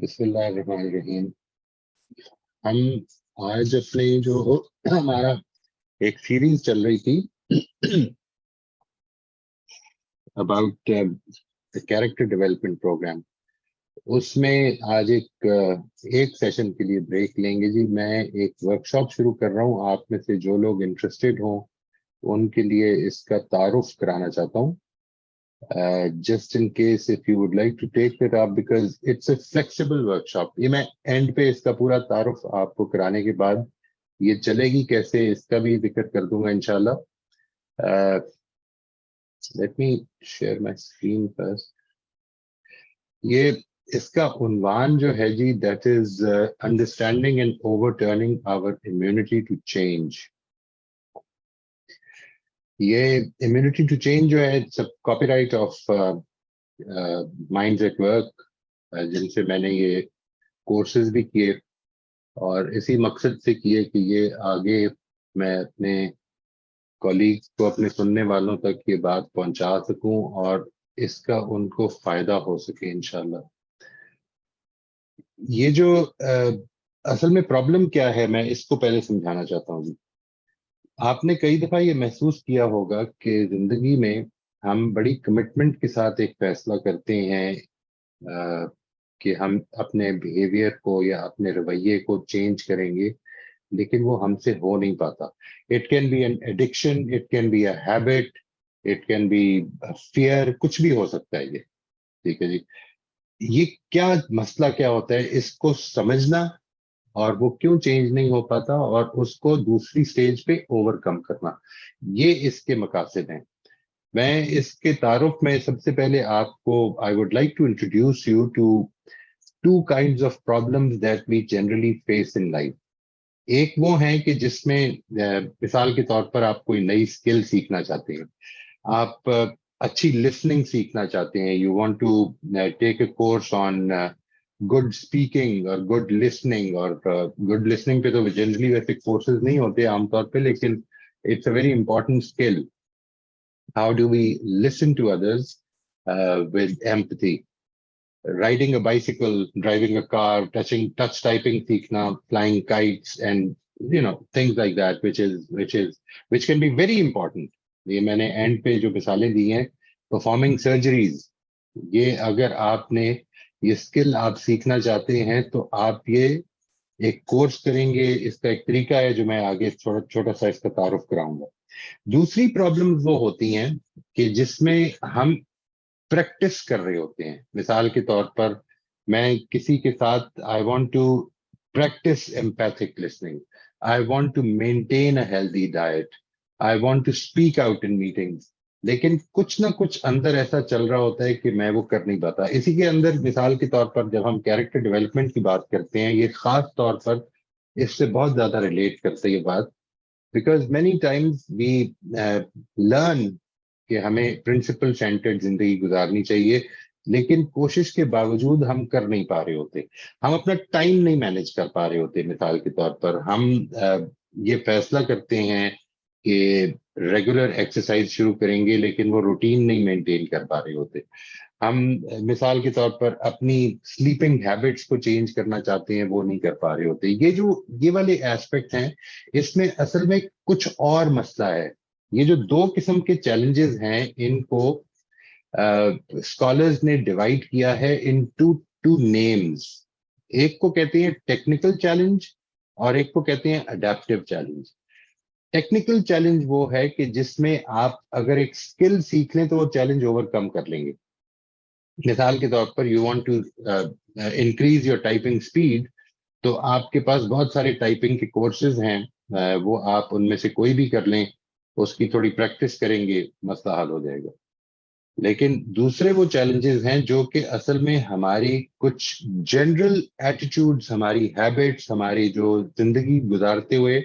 بسم اللہ الرحمن الرحیم. ہم آج اپنے جو ہمارا ایک سیریز چل رہی تھی اباؤٹ کیریکٹر ڈیولپمنٹ پروگرام، اس میں آج ایک سیشن کے لیے بریک لیں گے. جی میں ایک ورک شاپ شروع کر رہا ہوں. آپ میں سے جو لوگ انٹرسٹیڈ ہوں ان کے لیے اس کا تعارف کرانا چاہتا ہوں. Just in case if you would like to take it up, because it's a flexible workshop. یہ میں اینڈ پہ اس کا پورا تعارف آپ کو کرانے کے بعد یہ چلے گی کیسے اس کا بھی ذکر کر دوں گا انشاءاللہ. Let me share my screen first. یہ اس کا عنوان جو ہے جی that is understanding and overturning our immunity to change. یہ امیونٹی ٹو چینج جو ہے copyright of Minds at Work, جن سے میں نے یہ کورسز بھی کیے اور اسی مقصد سے کیے کہ یہ آگے میں اپنے کولیگز کو، اپنے سننے والوں تک یہ بات پہنچا سکوں اور اس کا ان کو فائدہ ہو سکے انشاءاللہ. یہ جو اصل میں پرابلم کیا ہے میں اس کو پہلے سمجھانا چاہتا ہوں. آپ نے کئی دفعہ یہ محسوس کیا ہوگا کہ زندگی میں ہم بڑی کمٹمنٹ کے ساتھ ایک فیصلہ کرتے ہیں کہ ہم اپنے بیہیویئر کو یا اپنے رویے کو چینج کریں گے، لیکن وہ ہم سے ہو نہیں پاتا. It can be an addiction, it can be a habit, it can be fear, کچھ بھی ہو سکتا ہے. یہ ٹھیک ہے جی. یہ کیا مسئلہ کیا ہوتا ہے اس کو سمجھنا اور وہ کیوں چینج نہیں ہو پاتا اور اس کو دوسری سٹیج پہ اوور کم کرنا، یہ اس کے مقاصد ہیں. میں اس کے تعارف میں سب سے پہلے آپ کو I would like to introduce you to two kinds of problems that we generally face in life. ایک وہ ہیں کہ جس میں مثال کے طور پر آپ کوئی نئی اسکل سیکھنا چاہتے ہیں، آپ اچھی لسننگ سیکھنا چاہتے ہیں. You want to take a course on good speaking اور گڈ لسننگ، اور گڈ لسننگ پہ تو جنرلی ویسے کورسز نہیں ہوتے عام طور پہ، لیکن it's a very important skill. How do we listen to others with empathy. Riding a bicycle, driving a car, touch typing سیکھنا، flying kites and things like that which can be very important. یہ میں نے and پہ جو مثالیں دی ہیں، performing surgeries, یہ اگر آپ نے یہ اسکل آپ سیکھنا چاہتے ہیں تو آپ یہ ایک کورس کریں گے. اس کا ایک طریقہ ہے جو میں آگے چھوٹا سا اس کا تعارف کراؤں گا. دوسری پرابلم وہ ہوتی ہیں کہ جس میں ہم پریکٹس کر رہے ہوتے ہیں. مثال کے طور پر میں کسی کے ساتھ I want to practice empathic listening, I want to maintain a healthy diet, I want to speak out in meetings, لیکن کچھ نہ کچھ اندر ایسا چل رہا ہوتا ہے کہ میں وہ کر نہیں پاتا. اسی کے اندر مثال کے طور پر جب ہم کیریکٹر ڈیولپمنٹ کی بات کرتے ہیں، یہ خاص طور پر اس سے بہت زیادہ ریلیٹ کرتے ہیں یہ بات، because many times we learn کہ ہمیں پرنسپل سینٹرڈ زندگی گزارنی چاہیے، لیکن کوشش کے باوجود ہم کر نہیں پا رہے ہوتے. ہم اپنا ٹائم نہیں مینج کر پا رہے ہوتے. مثال کے طور پر ہم یہ فیصلہ کرتے ہیں کہ ریگولر ایکسرسائز شروع کریں گے، لیکن وہ روٹین نہیں مینٹین کر پا رہے ہوتے. ہم مثال کے طور پر اپنی سلیپنگ ہیبٹس کو چینج کرنا چاہتے ہیں، وہ نہیں کر پا رہے ہوتے. یہ والے ایسپیکٹ ہیں. اس میں اصل میں کچھ اور مسئلہ ہے. یہ جو دو قسم کے چیلنجز ہیں، ان کو اسکالرز نے ڈیوائڈ کیا ہے ان ٹو نیمز. ایک کو کہتے ہیں ٹیکنیکل چیلنج اور ایک کو کہتے ہیں اڈیپٹیو چیلنج. ٹیکنیکل چیلنج وہ ہے کہ جس میں آپ اگر ایک اسکل سیکھ لیں تو وہ چیلنج اوور کم کر لیں گے. مثال کے طور پر you want to increase your typing speed, تو آپ کے پاس بہت سارے ٹائپنگ کے کورسز ہیں، وہ آپ ان میں سے کوئی بھی کر لیں، اس کی تھوڑی پریکٹس کریں گے، مسئلہ حل ہو جائے گا. لیکن دوسرے وہ چیلنجز ہیں جو کہ اصل میں ہماری کچھ جنرل ایٹیٹیوڈز، ہماری ہیبٹس، ہماری جو زندگی گزارتے ہوئے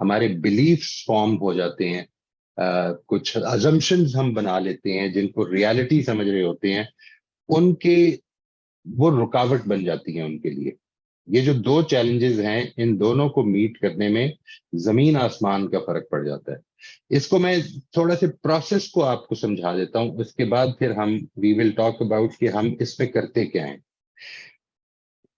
ہمارے بلیفس فارم ہو جاتے ہیں، کچھ ازمپشنز ہم بنا لیتے ہیں جن کو ریالٹی سمجھ رہے ہوتے ہیں، ان کے وہ رکاوٹ بن جاتی ہیں ان کے لیے. یہ جو دو چیلنجز ہیں، ان دونوں کو میٹ کرنے میں زمین آسمان کا فرق پڑ جاتا ہے. اس کو میں تھوڑا سے پروسیس کو آپ کو سمجھا دیتا ہوں، اس کے بعد پھر ہم وی ول ٹاک اباؤٹ کہ ہم اس میں کرتے کیا ہیں.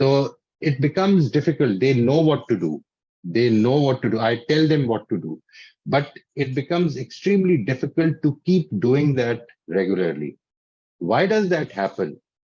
so it becomes difficult. They know what to do. They know what to do. I tell them what to do. But it becomes extremely difficult to keep doing that regularly. Why does that happen?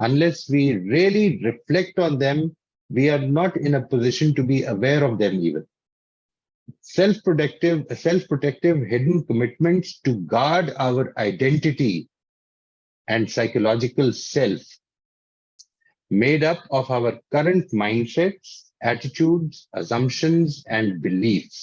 unless we really reflect on them, we are not in a position to be aware of them even. Self-protective hidden commitments to guard our identity and psychological self, made up of our current mindsets, attitudes, assumptions, and beliefs.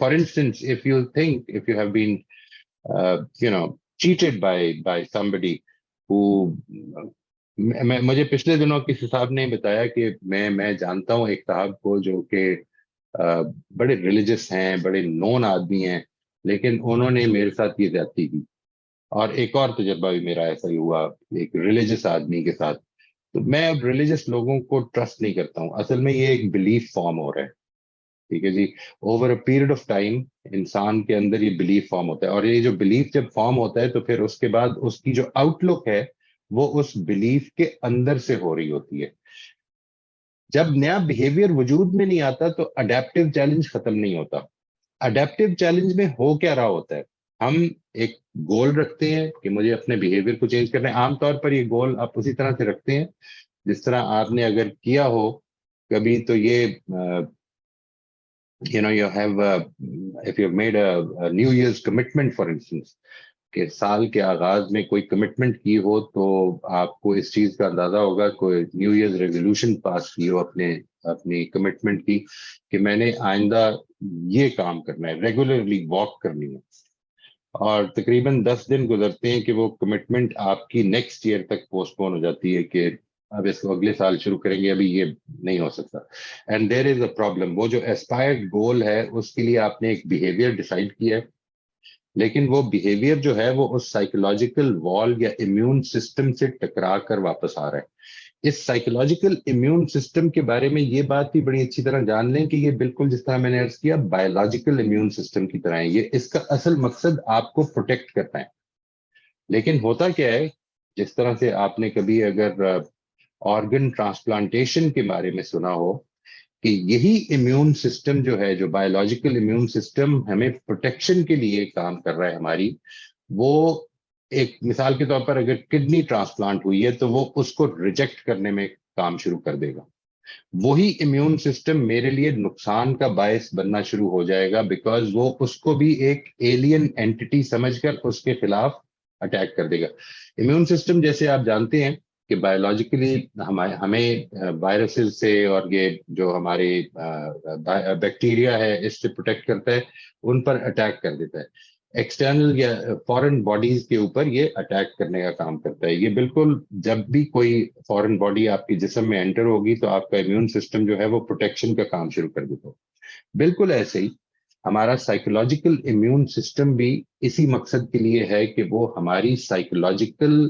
For instance, if you have been cheated by somebody who مجھے پچھلے دنوں کسی صاحب نے بتایا کہ میں جانتا ہوں ایک صاحب کو جو کہ بڑے ریلیجس ہیں, بڑے نون آدمی ہیں, لیکن انہوں نے میرے ساتھ یہ زیادتی کی. اور ایک اور تجربہ بھی میرا ایسا ہی ہوا ایک ریلیجس آدمی کے ساتھ. تو میں اب ریلیجس لوگوں کو ٹرسٹ نہیں کرتا ہوں. اصل میں یہ ایک بلیف فارم ہو رہا ہے, ٹھیک ہے جی. Over a period of time انسان کے اندر یہ بلیف فارم ہوتا ہے, اور یہ جو بلیف جب فارم ہوتا ہے تو پھر اس کے بعد اس کی جو آؤٹ لک ہے وہ اس بلیف کے اندر سے ہو رہی ہوتی ہے. جب نیا بہیویئر وجود میں نہیں آتا تو اڈیپٹیو چیلنج ختم نہیں ہوتا. اڈیپٹیو چیلنج میں ہو کیا رہا ہوتا ہے, ہم ایک گول رکھتے ہیں کہ مجھے اپنے بہیویئر کو چینج کرنا ہے. عام طور پر یہ گول آپ اسی طرح سے رکھتے ہیں جس طرح آپ نے اگر کیا ہو کبھی تو یہ you have if you have made a New Year's commitment for instance, کہ سال کے آغاز میں کوئی کمٹمنٹ کی ہو تو آپ کو اس چیز کا اندازہ ہوگا, کوئی نیو ایئر ریزولوشن پاس کی ہو اپنی کمٹمنٹ کی کہ میں نے آئندہ یہ کام کرنا ہے, ریگولرلی واک کرنی ہے. اور تقریباً 10 دن گزرتے ہیں کہ وہ کمٹمنٹ آپ کی نیکسٹ ایئر تک پوسٹ پون ہو جاتی ہے کہ اب اس کو اگلے سال شروع کریں گے, ابھی یہ نہیں ہو سکتا. And there is a problem. وہ جو ایسپائرڈ گول ہے اس کے لیے آپ نے ایک بیہیویئر ڈیسائیڈ کیا ہے, لیکن وہ بیہیویئر جو ہے وہ اس سائیکولوجیکل وال یا امیون سسٹم سے ٹکرا کر واپس آ رہا ہے. اس سائیکولوجیکل امیون سسٹم کے بارے میں یہ بات بھی بڑی اچھی طرح جان لیں کہ یہ بالکل جس طرح میں نے عرض کیا بایولوجیکل امیون سسٹم کی طرح ہے. یہ اس کا اصل مقصد آپ کو پروٹیکٹ کرنا ہے. لیکن ہوتا کیا ہے, جس طرح سے آپ نے کبھی اگر آرگن ٹرانسپلانٹیشن کے بارے میں سنا ہو کہ یہی امیون سسٹم جو ہے, جو بایولوجیکل امیون سسٹم ہمیں پروٹیکشن کے لیے کام کر رہا ہے ہماری, وہ ایک مثال کے طور پر اگر کڈنی ٹرانسپلانٹ ہوئی ہے تو وہ اس کو ریجیکٹ کرنے میں کام شروع کر دے گا. وہی امیون سسٹم میرے لیے نقصان کا باعث بننا شروع ہو جائے گا, بیکاز وہ اس کو بھی ایک ایلین اینٹی سمجھ کر اس کے خلاف اٹیک کر دے گا. امیون سسٹم جیسے آپ جانتے ہیں کہ بایولوجیکلی ہمیں وائرسز سے اور یہ جو ہمارے بیکٹیریا ہے اس سے پروٹیکٹ کرتا ہے, ان پر اٹیک کر دیتا ہے. ایکسٹرنل یا فورن باڈیز کے اوپر یہ اٹیک کرنے کا کام کرتا ہے. یہ بالکل جب بھی کوئی فورن باڈی آپ کے جسم میں انٹر ہوگی تو آپ کا امیون سسٹم جو ہے وہ پروٹیکشن کا کام شروع کر دیتا. بالکل ایسے ہی ہمارا سائیکولوجیکل امیون سسٹم بھی اسی مقصد کے لیے ہے کہ وہ ہماری سائیکولوجیکل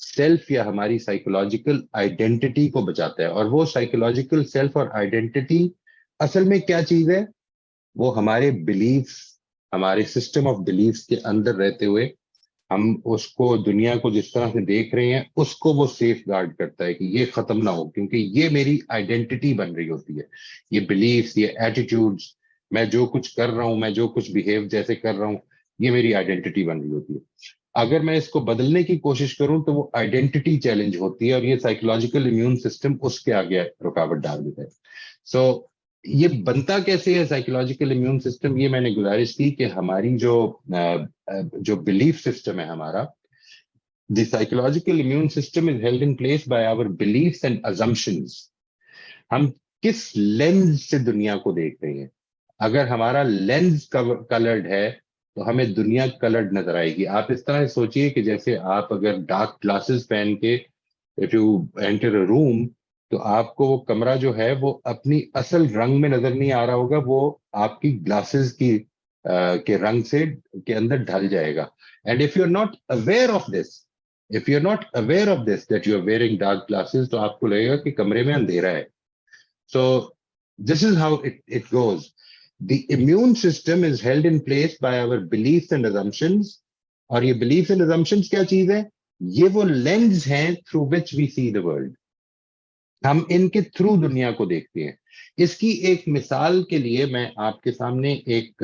سیلف یا ہماری سائیکولوجیکل آئیڈینٹی کو بچاتا ہے. اور وہ سائیکولوجیکل سیلف اور آئیڈینٹی اصل میں کیا چیز ہے, وہ ہمارے بلیفس, ہمارے سسٹم آف بلیفس کے اندر رہتے ہوئے ہم اس کو دنیا کو جس طرح سے دیکھ رہے ہیں اس کو وہ سیف گارڈ کرتا ہے کہ یہ ختم نہ ہو, کیونکہ یہ میری آئیڈینٹی بن رہی ہوتی ہے. یہ بلیفس, یہ ایٹیٹیوڈز, میں جو کچھ کر رہا ہوں, میں جو کچھ بیہیو جیسے کر رہا ہوں, یہ میری آئیڈینٹی بن رہی ہوتی ہے. اگر میں اس کو بدلنے کی کوشش کروں تو وہ آئیڈینٹی چیلنج ہوتی ہے, اور یہ سائیکولوجیکل امیون سسٹم اس کے آگے رکاوٹ ڈال دیتا ہے. سو یہ بنتا کیسے ہے سائیکولوجیکل امیون سسٹم, یہ میں نے گزارش کی کہ ہماری جو بلیف سسٹم ہے ہمارا, the psychological immune system is held in place by our beliefs and assumptions. ہم کس لینز سے دنیا کو دیکھ رہے ہیں. اگر ہمارا لینز کلرڈ ہے تو ہمیں دنیا کلرڈ نظر آئے گی. آپ اس طرح سوچئے کہ جیسے آپ اگر ڈارک گلاسز پہن کے if you enter a room تو آپ کو وہ کمرہ جو ہے وہ اپنی اصل رنگ میں نظر نہیں آ رہا ہوگا, وہ آپ کی گلاسز کے رنگ سے کے اندر ڈھل جائے گا. And if you're not aware of this, if you're not aware of this that you're wearing dark glasses, تو آپ کو لگے گا کہ کمرے میں اندھیرا ہے. So this is how it goes. The immune system is held in place by our beliefs and assumptions. اور یہ beliefs and assumptions کیا چیز ہے, یہ وہ لینز ہیں through which we see the world. ہم ان کے تھرو دنیا کو دیکھتے ہیں. اس کی ایک مثال کے لیے میں آپ کے سامنے ایک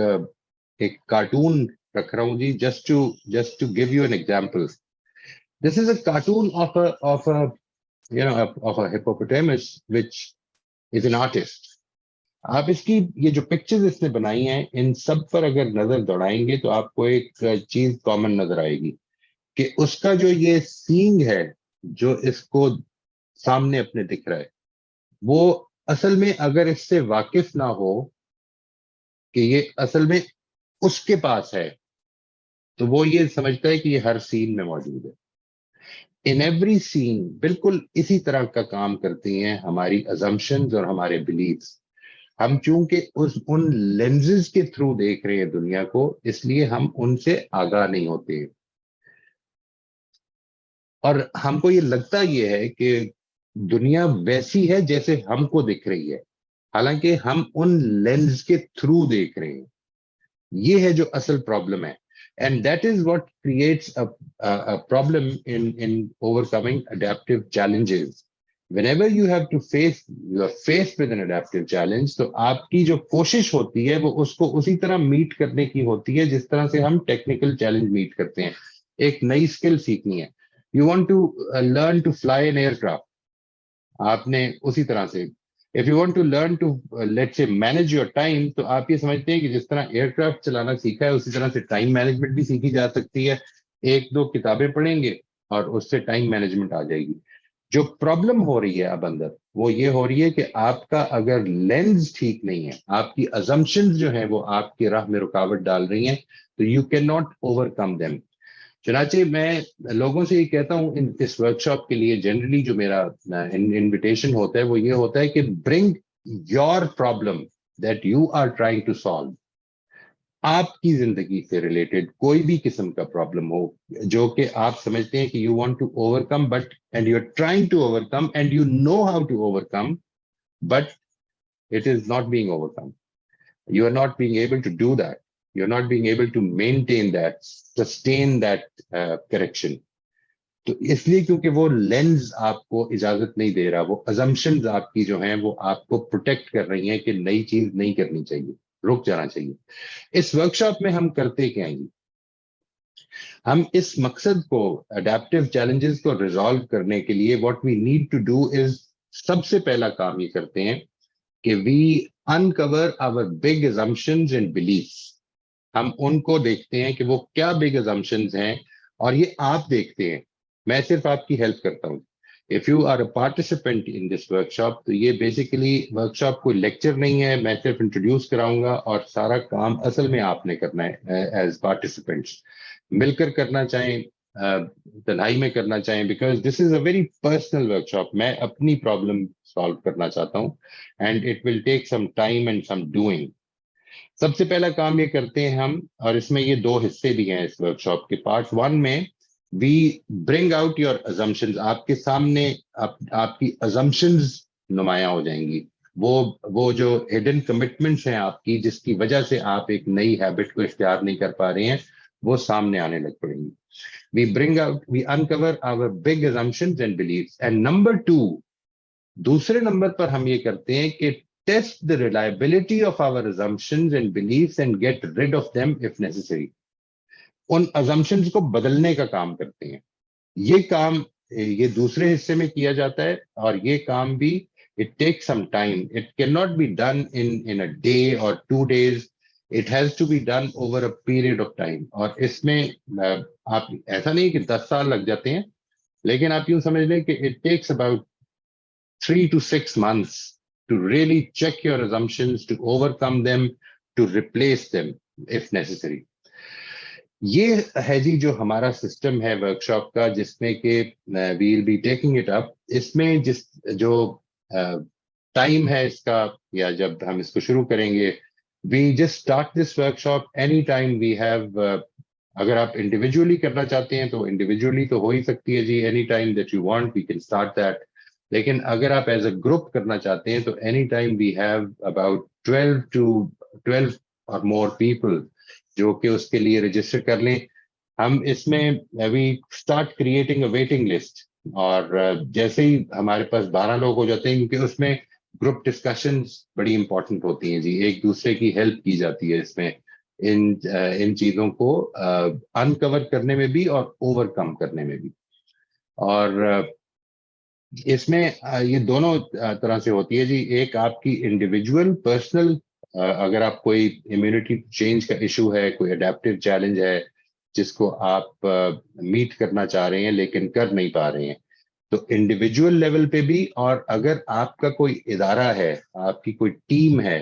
کارٹون رکھ رہا ہوں جی, just to give you an example. This is a cartoon of a hippopotamus which is an artist. آپ اس کی یہ جو پکچرز اس نے بنائی ہیں ان سب پر اگر نظر دوڑائیں گے تو آپ کو ایک چیز کامن نظر آئے گی کہ اس کا جو یہ سینگ ہے جو اس کو سامنے اپنے دکھ رہا ہے, وہ اصل میں اگر اس سے واقف نہ ہو کہ یہ اصل میں اس کے پاس ہے، تو وہ یہ سمجھتا ہے کہ یہ ہر سین میں موجود ہے. ان ایوری سین بالکل اسی طرح کا کام کرتی ہیں ہماری ازمپشنز اور ہمارے بلیفس. ہم چونکہ ان لینزز کے تھرو دیکھ رہے ہیں دنیا کو، اس لیے ہم ان سے آگاہ نہیں ہوتے. اور ہم کو یہ لگتا یہ ہے کہ دنیا ویسی ہے جیسے ہم کو دکھ رہی ہے، حالانکہ ہم ان لینز کے تھرو دیکھ رہے ہیں. یہ ہے جو اصل پرابلم ہے. And that is what creates problem in overcoming adaptive challenges. Whenever you have to face, you are faced with an adaptive challenge, تو آپ کی جو کوشش ہوتی ہے وہ اس کو اسی طرح میٹ کرنے کی ہوتی ہے جس طرح سے ہم ٹیکنیکل چیلنج میٹ کرتے ہیں. ایک نئی اسکل سیکھنی ہے، you want to learn to fly an aircraft, آپ نے اسی طرح سے if you want to learn to let's say manage your time، تو آپ یہ سمجھتے ہیں کہ جس طرح ایئر کرافٹ چلانا سیکھا ہے اسی طرح سے ٹائم مینجمنٹ بھی سیکھی جا سکتی ہے. ایک دو کتابیں پڑھیں گے اور اس سے ٹائم مینجمنٹ آ جائے گی. جو پرابلم ہو رہی ہے اب اندر وہ یہ ہو رہی ہے کہ آپ کا اگر لینز ٹھیک نہیں ہے، آپ کی ازمپشنز جو ہیں وہ آپ کی راہ میں رکاوٹ ڈال رہی ہیں، تو you can not over come them. چنانچہ میں لوگوں سے یہ کہتا ہوں اس ورک شاپ کے لیے جنرلی جو میرا انویٹیشن ہوتا ہے وہ یہ ہوتا ہے کہ bring your problem that you are trying to solve. آپ کی زندگی سے ریلیٹڈ کوئی بھی قسم کا پرابلم ہو جو کہ آپ سمجھتے ہیں کہ you want to overcome but and you are trying to overcome and you know how to overcome but it is not being overcome. You are not being able to do that. You're not being able to maintain that, sustain that correction. تو اس لیے کیونکہ وہ lens آپ کو اجازت نہیں دے رہا، وہ ازمپشنز آپ کی جو ہیں وہ آپ کو پروٹیکٹ کر رہی ہیں کہ نئی چیز نہیں کرنی چاہیے، رک جانا چاہیے. اس ورکشاپ میں ہم کرتے کیا ہیں؟ ہم اس مقصد کو اڈیپٹیو چیلنجز کو ریزالو کرنے کے لیے what we need to do is, سب سے پہلا کام یہ کرتے ہیں کہ we uncover our big assumptions and beliefs. ہم ان کو دیکھتے ہیں کہ وہ کیا big assumptions ہیں، اور یہ آپ دیکھتے ہیں، میں صرف آپ کی ہیلپ کرتا ہوں. If you are a participant in this workshop، تو یہ بیسیکلی ورکشاپ کوئی لیکچر نہیں ہے، میں صرف انٹروڈیوس کراؤں گا اور سارا کام اصل میں آپ نے کرنا ہے ایز پارٹیسپینٹس. مل کر کرنا چاہیں، تنہائی میں کرنا چاہیں، because this is a very personal workshop. میں اپنی پرابلم سالو کرنا چاہتا ہوں and it will take some time and some doing. سب سے پہلا کام یہ کرتے ہیں ہم، اور اس میں یہ دو حصے بھی ہیں اس ورکشاپ کے. پارٹ 1 میں وی برنگ آؤٹ یور ازمپشنز، آپ کے سامنے آپ کی ازمپشنز نمایاں ہو جائیں گی. وہ جو ہڈن کمٹمنٹس ہیں آپ کی، جس کی وجہ سے آپ ایک نئی ہیبٹ کو اختیار نہیں کر پا رہے ہیں، وہ سامنے آنے لگ پڑیں گی. we uncover our big assumptions and beliefs. And number 2، دوسرے نمبر پر ہم یہ کرتے ہیں کہ test the reliability of our assumptions and beliefs and get rid of them if necessary. In assumptions کو بدلنے کا کام کرتے ہیں. یہ کام یہ دوسرے حصے میں کیا جاتا ہے، اور یہ کام بھی it takes some time. It cannot be done in a day or 2 days. It has to be done over a period of time. اور اس میں آپ ایسا نہیں کہ 10 سال لگ جاتے ہیں، لیکن آپ یوں سمجھ لیں کہ it takes about 3 to 6 months to really check your assumptions, to overcome them, to replace them if necessary. یہ ہے جی جو ہمارا سسٹم ہے ورکشاپ کا، جس میں کہ we will be taking it up. اس میں جو ٹائم ہے اس کا، یا جب ہم اس کو شروع کریں گے، we just start this workshop any time we have. اگر آپ انڈیویجولی کرنا چاہتے ہیں تو انڈیویجولی تو ہو ہی سکتی ہے جی، any time that you want we can start that. لیکن اگر آپ ایز اے گروپ کرنا چاہتے ہیں تو any time we have about 12 اور مور پیپل جو کہ اس کے لیے رجسٹر کر لیں. ہم اس میں we start creating a waiting list, اور جیسے ہی ہمارے پاس 12 لوگ ہو جاتے ہیں، کیونکہ اس میں گروپ ڈسکشنز بڑی امپورٹنٹ ہوتی ہیں جی، ایک دوسرے کی ہیلپ کی جاتی ہے اس میں، ان چیزوں کو انکور کرنے میں بھی اور اوور کم کرنے میں بھی. اور اس میں یہ دونوں طرح سے ہوتی ہے جی. ایک آپ کی انڈیویجول پرسنل، اگر آپ کوئی امیونٹی چینج کا ایشو ہے، کوئی اڈیپٹیو چیلنج ہے جس کو آپ میٹ کرنا چاہ رہے ہیں لیکن کر نہیں پا رہے ہیں، تو انڈیویجول لیول پہ بھی. اور اگر آپ کا کوئی ادارہ ہے، آپ کی کوئی ٹیم ہے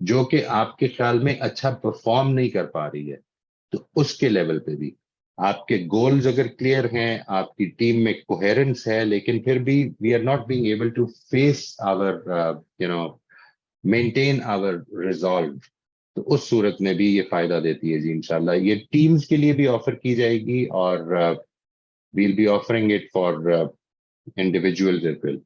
جو کہ آپ کے خیال میں اچھا پرفارم نہیں کر پا رہی ہے، تو اس کے لیول پہ بھی آپ کے گولز اگر کلیئر ہیں، آپ کی ٹیم میں کوہیرنس ہے، لیکن پھر بھی we are not being able to face our maintain our resolve, تو اس صورت میں بھی یہ فائدہ دیتی ہے جی انشاءاللہ. یہ ٹیمز کے لیے بھی آفر کی جائے گی، اور we'll be offering it for individuals as well.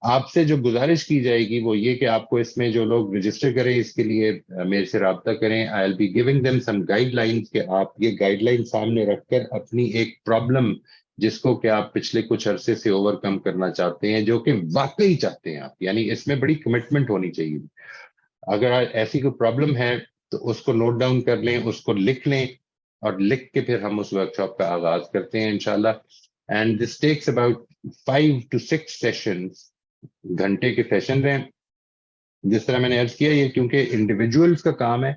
آپ سے جو گزارش کی جائے گی وہ یہ کہ آپ کو اس میں جو لوگ رجسٹر کریں اس کے لیے میرے سے رابطہ کریں. I will be giving them some guidelines کہ آپ یہ گائیڈ لائن سامنے رکھ کر اپنی ایک پرابلم جس کو کہ آپ پچھلے کچھ عرصے سے اوور کم کرنا چاہتے ہیں، جو کہ واقعی چاہتے ہیں آپ، یعنی اس میں بڑی کمٹمنٹ ہونی چاہیے. اگر ایسی کوئی پرابلم ہے تو اس کو نوٹ ڈاؤن کر لیں، اس کو لکھ لیں، اور لکھ کے پھر ہم اس ورکشاپ کا آغاز کرتے ہیں انشاءاللہ. And this takes about 5 to 6 sessions, گھنٹے کے سیشن رہیں. جس طرح میں نے عرض کیا، یہ کیونکہ انڈیویجولز کا کام ہے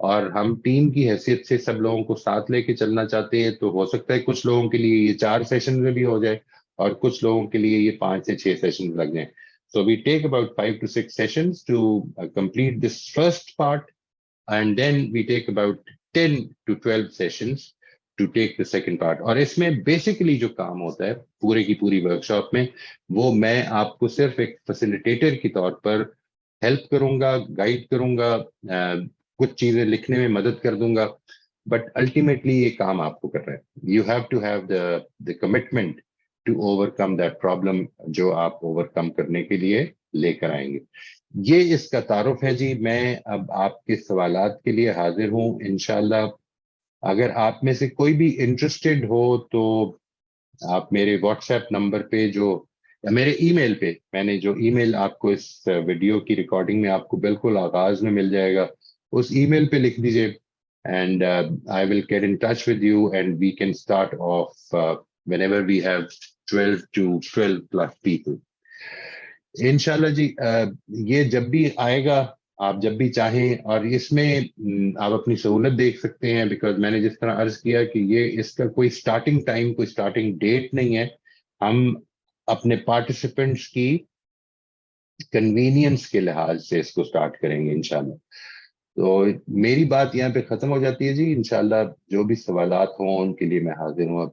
اور ہم ٹیم کی حیثیت سے سب لوگوں کو ساتھ لے کے چلنا چاہتے ہیں، تو ہو سکتا ہے کچھ لوگوں کے لیے یہ 4 سیشن میں بھی ہو جائے اور کچھ لوگوں کے لیے یہ 5 سے 6 سیشن لگ جائیں. So we take about 5 to 6 sessions to complete this first part, and then we take about 10 to 12 sessions to take the second part. اور اس میں بیسیکلی جو کام ہوتا ہے پورے کی پوری ورکشاپ میں، وہ میں آپ کو صرف ایک فیسیلیٹیٹر کے طور پر ہیلپ کروں گا، گائیڈ کروں گا، کچھ چیزیں لکھنے میں مدد کر دوں گا، بٹ الٹیمیٹلی یہ کام آپ کو کر رہے ہیں. You have to have the commitment to overcome that problem جو آپ اوور کم کرنے کے لیے لے کر آئیں گے. یہ اس کا تعارف ہے جی. میں اب آپ کے سوالات کے لیے حاضر ہوں انشاءاللہ. اگر آپ میں سے کوئی بھی انٹرسٹڈ ہو تو آپ میرے واٹس ایپ نمبر پہ یا میرے ای میل پہ، میں نے جو ای میل آپ کو اس ویڈیو کی ریکارڈنگ میں آپ کو بالکل آغاز میں مل جائے گا، اس ای میل پہ لکھ دیجئے، and I will get in touch with you and we can start off whenever we have 12 to 12 plus people. انشاءاللہ جی. یہ جب بھی آئے گا، آپ جب بھی چاہیں، اور اس میں آپ اپنی سہولت دیکھ سکتے ہیں، بیکاز میں نے جس طرح عرض کیا کہ یہ اس کا کوئی سٹارٹنگ ٹائم، کوئی سٹارٹنگ ڈیٹ نہیں ہے. ہم اپنے پارٹیسپینٹس کی کنوینئنس کے لحاظ سے اس کو سٹارٹ کریں گے انشاءاللہ. تو میری بات یہاں پہ ختم ہو جاتی ہے جی. انشاءاللہ جو بھی سوالات ہوں ان کے لیے میں حاضر ہوں.